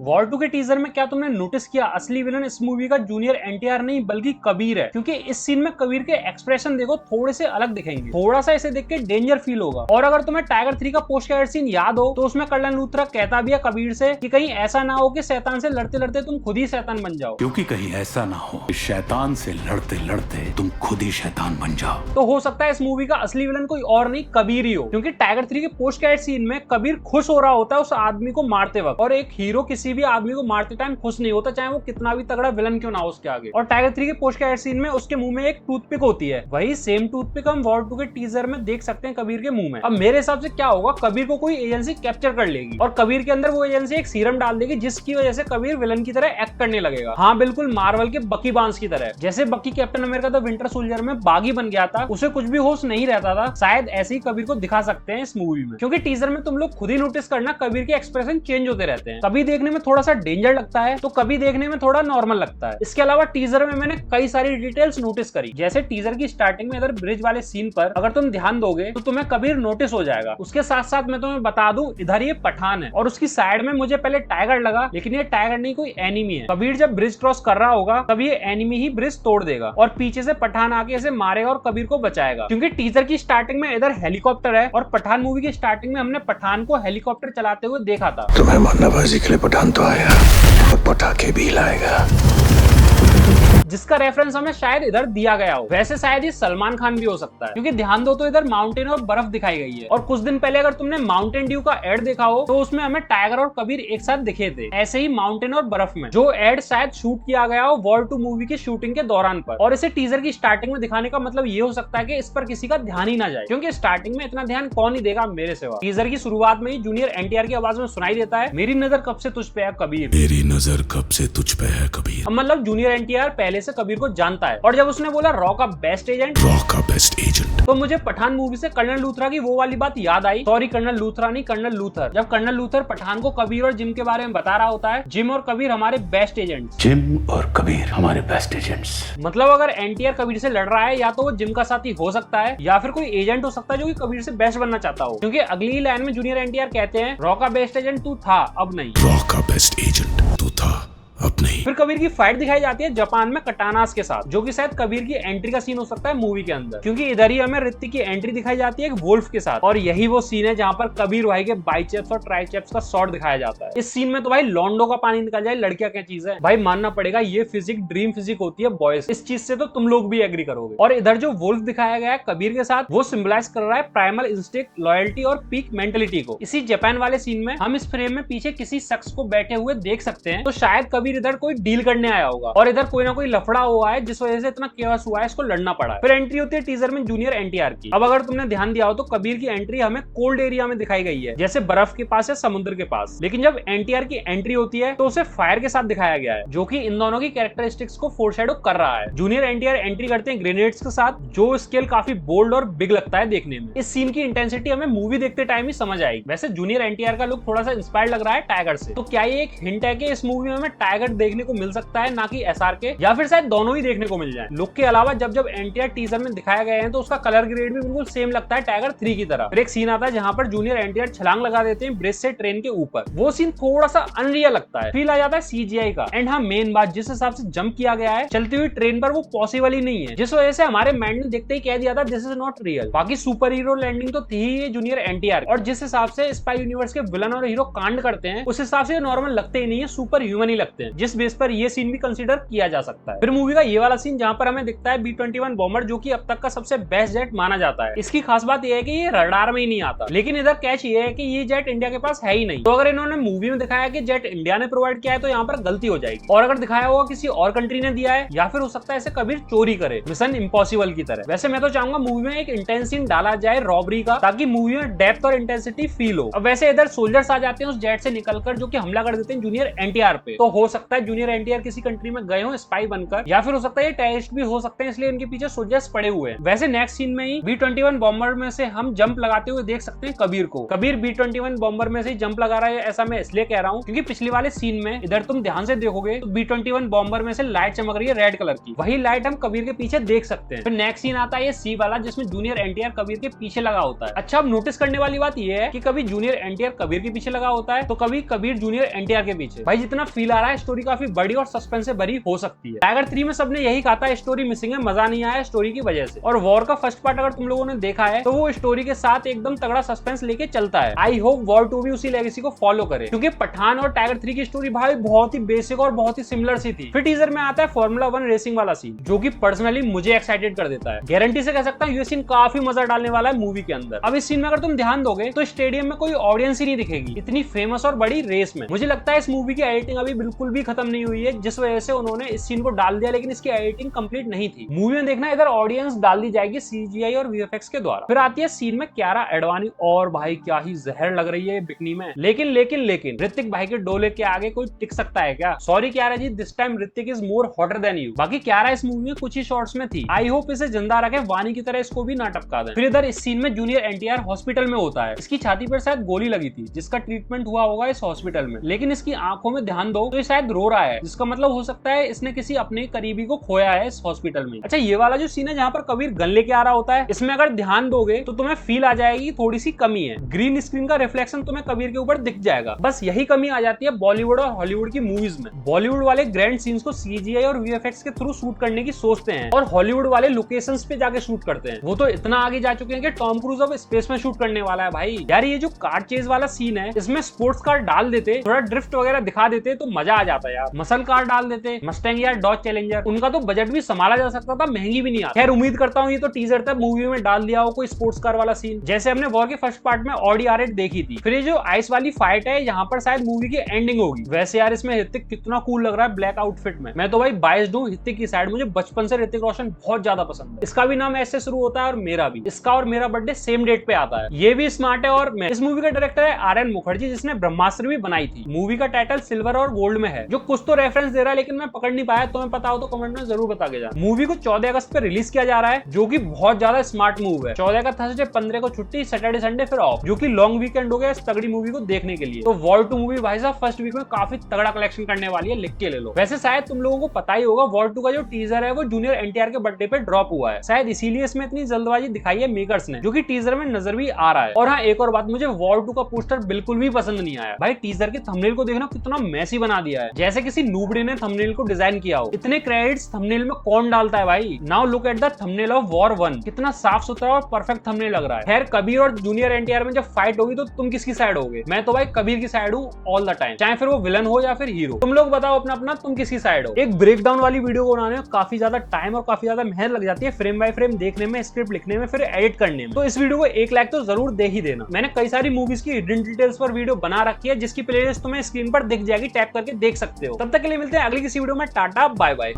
War 2 के teaser में क्या तुमने नोटिस किया, असली विलन इस मूवी का जूनियर एनटीआर नहीं बल्कि कबीर है। क्योंकि इस सीन में कबीर के एक्सप्रेशन देखो थोड़े से अलग दिखेंगे, थोड़ा सा इसे देख के डेंजर फील होगा। और अगर तुम्हें टाइगर 3 का पोस्ट क्रेडिट सीन याद हो तो उसमें कर्नल लूथरा कहता भी है कबीर से कि कहीं ऐसा ना हो कि शैतान से लड़ते लड़ते तुम खुद ही शैतान बन जाओ, क्योंकि कहीं ऐसा ना हो कि शैतान से लड़ते लड़ते तुम खुद ही शैतान बन जाओ। तो हो सकता है इस मूवी का असली विलन कोई और नहीं कबीर ही हो। क्योंकि टाइगर 3 के पोस्ट क्रेडिट सीन में कबीर खुश हो रहा होता है उस आदमी को मारते वक्त, और एक हीरो किसी भी आदमी को मारते टाइम खुश नहीं होता, चाहे वो कितना भी तगड़ा विलन क्यों ना हो उसके आगे। और टाइगर 3 के पोस्ट क्रेडिट सीन में उसके मुंह में एक टूथपिक होती है, वही सेम टूथपिक हम वॉर 2 के टीजर में देख सकते हैं कबीर के मुंह में। अब मेरे हिसाब से क्या होगा, कबीर को कोई एजेंसी कैप्चर कर लेगी और कबीर के अंदर वो एजेंसी एक सीरम डाल देगी जिसकी वजह से कबीर विलन की तरह एक्ट करने लगेगा। हाँ बिल्कुल, मार्वल के बकी बांस की तरह। जैसे बकी captain America the winter soldier में बागी बन गया था, उसे कुछ भी होश नहीं रहता था, शायद ऐसे ही कबीर को दिखा सकते हैं इस मूवी में। क्योंकि टीजर में तुम लोग खुद ही नोटिस करना कबीर के एक्सप्रेशन चेंज होते रहते हैं, कभी देखने में थोड़ा सा डेंजर लगता है तो कभी देखने में थोड़ा नॉर्मल लगता है। इसके अलावा टीजर में मैंने कई सारी डिटेल्स नोटिस करी। जैसे टीजर की स्टार्टिंग में इधर ब्रिज वाले सीन पर अगर तुम ध्यान दोगे तो तुम्हें कबीर नोटिस हो जाएगा। उसके साथ साथ मैं तुम्हें बता दूं, इधर ये पठान है और उसकी साइड में मुझे पहले टाइगर लगा, लेकिन ये टाइगर नहीं कोई एनिमी है। कबीर जब ब्रिज क्रॉस कर रहा होगा तब ये एनिमी ही ब्रिज तोड़ देगा और पीछे से पठान आके इसे मारेगा और कबीर को बचाएगा। क्योंकि टीजर की स्टार्टिंग में इधर हेलीकॉप्टर है और पठान मूवी की स्टार्टिंग में हमने पठान को हेलीकॉप्टर चलाते हुए देखा था। तुम्हें मारनाबाजी के लिए पठान तो आया और पटाखे भी लाएगा, जिसका रेफरेंस हमें शायद इधर दिया गया हो। वैसे शायद ये सलमान खान भी हो सकता है, क्योंकि ध्यान दो तो इधर माउंटेन और बर्फ दिखाई गई है। और कुछ दिन पहले अगर तुमने माउंटेन ड्यू का एड देखा हो तो उसमें हमें टाइगर और कबीर एक साथ दिखे थे, ऐसे ही माउंटेन और बर्फ में, जो एड शायद शूट किया गया हो वॉर 2 मूवी की शूटिंग के दौरान पर। और इसे टीजर की स्टार्टिंग में दिखाने का मतलब ये हो सकता है कि इस पर किसी का ध्यान ही ना जाए, क्योंकि स्टार्टिंग में इतना ध्यान कौन ही देगा मेरे सिवा। टीजर की शुरुआत में ही जूनियर एनटीआर की आवाज में सुनाई देता है, मेरी नजर कब से तुझ पे है कबीर, मेरी नजर कब से तुझ पे है कबीर। अब मतलब जूनियर एनटीआर पहले से कबीर को जानता है। और जब उसने बोला रॉ का बेस्ट एजेंट, तो मुझे पठान मूवी से कर्नल लूथरा की वो वाली बात याद आई। सॉरी, कर्नल लूथरा नहीं, कर्नल लूथर। जब कर्नल लूथर पठान को कबीर और जिम के बारे में बता रहा होता है, जिम और कबीर हमारे बेस्ट एजेंट्स। जिम और कबीर हमारे बेस्ट एजेंट्स। मतलब अगर एनटीआर कबीर से लड़ रहा है या तो वो जिम का साथी हो सकता है या फिर कोई एजेंट हो सकता है जो कि कबीर से बेस्ट बनना चाहता हो। क्योंकि अगली लाइन में जूनियर एनटीआर कहते हैं रॉ का बेस्ट एजेंट तू था, अब नहीं। रॉ का बेस्ट एजेंट तू था, अब नहीं। फिर कबीर की फाइट दिखाई जाती है जापान में कटानास के साथ, जो कि शायद कबीर की एंट्री का सीन हो सकता है मूवी के अंदर। क्योंकि इधर ही हमें ऋतिक की एंट्री दिखाई जाती है एक वोल्फ के साथ, और यही वो सीन है जहां पर कबीर भाई के बाइसेप्स और ट्राइसेप्स का शॉट दिखाया जाता है। इस सीन में तो भाई लॉन्डो का पानी निकल जाए, लड़कियां क्या चीज है भाई, मानना पड़ेगा ये फिजिक ड्रीम फिजिक होती है बॉयज। इस चीज से तो तुम लोग भी एग्री करोगे। और इधर जो वोल्फ दिखाया गया है कबीर के साथ, वो सिंबलाइज कर रहा है प्राइमल इंस्टिंक्ट, लॉयल्टी और पीक मेंटेलिटी को। इसी जापान वाले सीन में हम इस फ्रेम में पीछे किसी शख्स को बैठे हुए देख सकते हैं, तो शायद कबीर इधर कोई डील करने आया होगा और इधर कोई ना कोई लफड़ा हुआ है जिस वजह से इतना केओस हुआ है, इसको लड़ना पड़ा है। फिर एंट्री होती है टीजर में जूनियर एनटीआर की। अब अगर तुमने ध्यान दिया हो तो कबीर की एंट्री हमें कोल्ड एरिया में दिखाई गई है, जैसे बर्फ के पास या समुद्र के पास। लेकिन जब एनटीआर की एंट्री होती है तो उसे फायर के साथ दिखाया गया है, जो कि इन दोनों की कैरेक्टरिस्टिक्स को फोरशैडो कर रहा है। जूनियर एनटीआर एंट्री करते हैं ग्रेनेड्स के साथ, जो स्केल काफी बोल्ड और बिग लगता है देखने में। इस सीन की इंटेंसिटी हमें मूवी देखते टाइम ही समझ आएगी। वैसे जूनियर एनटीआर का लुक थोड़ा सा इंस्पायर्ड लग रहा है टाइगर से, तो क्या ये एक हिंट है कि इस मूवी में हमें टाइगर देखने को मिल सकता है, ना कि एसआर के, या फिर शायद दोनों ही देखने को मिल जाए। लुक के अलावा जब जब एनटीआर टीजर में दिखाया गया है तो उसका कलर ग्रेड भी बिल्कुल सेम लगता है टाइगर 3 की तरह। फिर एक सीन आता है जहां पर जूनियर एनटीआर छलांग लगा देते हैं ब्रिज से ट्रेन के ऊपर, वो सीन थोड़ा सा अनरियल लगता है, फील आ जाता है सीजीआई का। एंड हाँ, मेन बात, जिस हिसाब से जंप किया गया है चलती हुई ट्रेन पर, वो पॉसिबल ही नहीं है, जिस वजह से हमारे माइंड ने देखते ही कह दिया था दिस इज नॉट रियल। बाकी सुपर हीरो लैंडिंग तो थी ही जूनियर एनटीआर, और जिस हिसाब से स्पाई यूनिवर्स के विलन और हीरो कांड करते हैं उस हिसाब से नॉर्मल लगते ही नहीं है, सुपर ह्यूमन ही लगते हैं, जिस बेस पर ये सीन भी कंसीडर किया जा सकता है। फिर मूवी का ये वाला सीन जहां पर हमें दिखता है B-21 बॉम्बर, जो कि अब तक का सबसे बेस्ट जेट माना जाता है। इसकी खास बात यह है कि ये रडार में ही नहीं आता, लेकिन इधर कैच ये है कि ये जेट इंडिया के पास है ही नहीं। तो अगर इन्होंने मूवी में दिखाया कि जेट इंडिया ने प्रोवाइड किया है तो यहाँ पर गलती हो जाएगी, और अगर दिखाया होगा किसी और कंट्री ने दिया है, या फिर हो सकता है इसे कबीर चोरी करे, मिशन इम्पॉसिबल की तरह। वैसे मैं तो चाहूंगा मूवी में एक इंटेंस सीन डाला जाए रॉबरी का, ताकि मूवी में डेप्थ और इंटेंसिटी फील हो। अब वैसे इधर सोल्जर्स आ जाते हैं उस जेट से निकलकर, जो कि हमला कर देते हैं जूनियर एनटीआर पे, तो हो सकता है जूनियर एनटीआर किसी कंट्री में गए हो स्पाई बनकर, या फिर हो सकता है ये टेररिस्ट भी हो सकते हैं, इसलिए इनके पीछे सोल्जर्स पड़े हुए हैं। वैसे नेक्स्ट सीन में ही B-21 बॉम्बर में से हम जंप लगाते हुए देख सकते हैं कबीर को। कबीर B-21 बॉम्बर में से जंप लगा रहा है, ऐसा मैं इसलिए कह रहा हूँ क्योंकि पिछले वाले सीन में इधर तुम ध्यान से देखोगे तो B-21 बॉम्बर में से लाइट चमक रही है रेड कलर की, वही लाइट हम कबीर के पीछे देख सकते हैं। फिर नेक्स्ट सीन आता है ये सी वाला जिसमें जूनियर एनटीआर कबीर के पीछे लगा होता है। अच्छा, अब नोटिस करने वाली बात यह है कि कभी जूनियर एनटीआर कबीर के पीछे लगा होता है तो कभी कबीर जूनियर एनटीआर के पीछे। भाई जितना फील आ रहा है स्टोरी काफी बड़ी और सस्पेंस से भरी हो सकती है। टाइगर 3 में सबने यही कहा था स्टोरी मिसिंग है, मजा नहीं आया स्टोरी की वजह से। और वॉर का फर्स्ट पार्ट अगर तुम लोगों ने देखा है तो वो स्टोरी के साथ एकदम तगड़ा सस्पेंस लेके चलता है। आई होप वॉर 2 भी उसी लेगेसी को फॉलो करे, क्योंकि पठान और टाइगर 3 की स्टोरी भाई बहुत ही बेसिक और बहुत ही सिमिलर सी थी। फिर टीजर में आता है फॉर्मूला 1 रेसिंग वाला सीन, जो कि पर्सनली मुझे एक्साइटेड कर देता है। गारंटी से कह सकता हूँ ये सीन काफी मजा डालने वाला है मूवी के अंदर। अब इस सीन में अगर तुम ध्यान दोगे तो स्टेडियम में कोई ऑडियंस ही नहीं दिखेगी इतनी फेमस और बड़ी रेस में। मुझे लगता है इस मूवी की एडिटिंग अभी बिल्कुल भी खत्म नहीं हुई है, जिस वजह से उन्होंने इस सीन को डाल दिया, लेकिन इसकी एडिटिंग कंप्लीट नहीं थी। मूवी में देखना इधर ऑडियंस डाल दी जाएगी CGI और VFX के द्वारा। फिर आती है सीन में कियारा एडवाणी, और भाई क्या ही जहर लग रही है बिकनी में। लेकिन ऋतिक भाई के डोले के आगे कोई टिक सकता है क्या? Sorry Kiara ji, this time Hrithik is more hotter than you. बाकी कियारा इस मूवी में कुछ ही शॉट्स में थी, आई होप इसे जिंदा रखे, वानी की तरह इसको भी ना टपका दें। फिर इधर इस सीन में जूनियर एनटीआर हॉस्पिटल में होता है। इसकी छाती पर शायद गोली लगी थी जिसका ट्रीटमेंट हुआ होगा इस हॉस्पिटल में, लेकिन इसकी आंखों में ध्यान दो तो ये शायद रो रहा है, जिसका मतलब हो सकता है इसने किसी अपने करीबी को खोया है इस हॉस्पिटल में। अच्छा, ये वाला जो सीन है जहाँ पर कबीर गन लेके आ रहा होता है, इसमें अगर ध्यान दोगे तो तुम्हें फील आ जाएगी थोड़ी सी कमी है। ग्रीन स्क्रीन का रिफ्लेक्शन तुम्हें कबीर के ऊपर दिख जाएगा। बस यही कमी आ जाती है बॉलीवुड और हॉलीवुड की मूवीज में। बॉलीवुड वाले ग्रैंड सीन्स को CGI और VFX के थ्रू शूट करने की सोचते हैं, और हॉलीवुड वाले लोकेशंस पे जाके शूट करते हैं। वो तो इतना आगे जा चुके हैं कि टॉम क्रूज अब स्पेस में शूट करने वाला है। भाई यार, ये जो कार चेज वाला सीन है इसमें स्पोर्ट्स कार डाल देते, थोड़ा ड्रिफ्ट वगैरह दिखा देते तो मजा आ जाता यार। मसल कार डाल देते, मस्टैंग या डॉज चैलेंजर, उनका तो बजट भी संभाला जा सकता था, महंगी भी नहीं आती। खैर उम्मीद करता हूँ ये तो टीजर था, मूवी में डाल दिया हो कोई स्पोर्ट्स कार वाला सीन, जैसे हमने वॉर के फर्स्ट पार्ट में ऑडी R8 देखी थी। फिर ये जो आइस वाली फाइट है यहाँ पर शायद मूवी की एंडिंग होगी। वैसे यार इसमें ऋतिक कितना कूल लग रहा है ब्लैक आउटफिट में। मैं तो भाई बायस्ड हूँ ऋतिक की साइड, मुझे बचपन से ऋतिक रोशन बहुत ज्यादा पसंद है। इसका भी नाम ऐसे शुरू होता है और मेरा भी। इसका और मेरा बर्थडे सेम डेट पे आता है, ये भी स्मार्ट है। और मैं इस मूवी का डायरेक्टर है RN मुखर्जी, जिसने ब्रह्मास्त्र भी बनाई थी। मूवी का टाइटल सिल्वर और गोल्ड में है, जो कुछ तो रेफरेंस दे रहा है, लेकिन मैं पकड़ नहीं पाया। तुम्हें पता हो तो कमेंट में जरूर बता के जा। मूवी को 14 अगस्त पे रिलीज किया जा रहा है, जो कि बहुत ज्यादा स्मार्ट मूव है। 14 का थर्सडे, 15 को छुट्टी, सैटरडे संडे फिर ऑफ, जो कि लॉन्ग वीकेंड हो गया इस तगड़ी मूवी को देखने के लिए। तो वॉर 2 मूवी भाई साहब फर्स्ट वीक में काफी तगड़ा कलेक्शन करने वाली है, लिख के ले लो। वैसे शायद तुम लोगों को पता ही होगा वॉर 2 का जो टीजर है वो जूनियर एनटीआर के बर्थडे पे ड्रॉप हुआ है, शायद इसीलिए इसमें इतनी जल्दबाजी दिखाई है मेकर्स ने, जो कि टीजर में नजर भी आ रहा है। और हाँ, एक और बात, मुझे वॉर 2 का पोस्टर बिल्कुल भी पसंद नहीं आया। भाई टीजर के थंबनेल को देखना, कितना मैसी बना दिया है, जैसे किसी नूबड़े ने थंबनेल को डिजाइन किया हो। इतने क्रेडिट्स थंबनेल में कौन डालता है भाई? Now look at the thumbnail of war 1, कितना साफ सुथरा और परफेक्ट थंबनेल लग रहा है। खैर कबीर और जूनियर एनटीआर में जब फाइट होगी तो तुम किसकी साइड होगे? मैं तो भाई कबीर की साइड हूँ ऑल द टाइम, चाहे फिर वो विलन हो या फिर हीरो। तुम लोग बताओ अपना अपना, तुम किसकी साइड हो? एक ब्रेकडाउन वाली वीडियो को बनाने में काफी ज्यादा टाइम और काफी ज्यादा मेहनत लग जाती है, फ्रेम बाय फ्रेम देखने में, स्क्रिप्ट लिखने में, फिर एडिट करने में। तो इस वीडियो को 1 लाइक तो जरूर दे ही देना। मैंने कई सारी मूवीज की हिडन डिटेल्स पर वीडियो बना रखी है, जिसकी प्लेलिस्ट तुम्हें स्क्रीन पर दिख जाएगी, टैप करके देख सकते हो। तब तक के लिए मिलते हैं अगली किसी वीडियो में। Tata bye bye.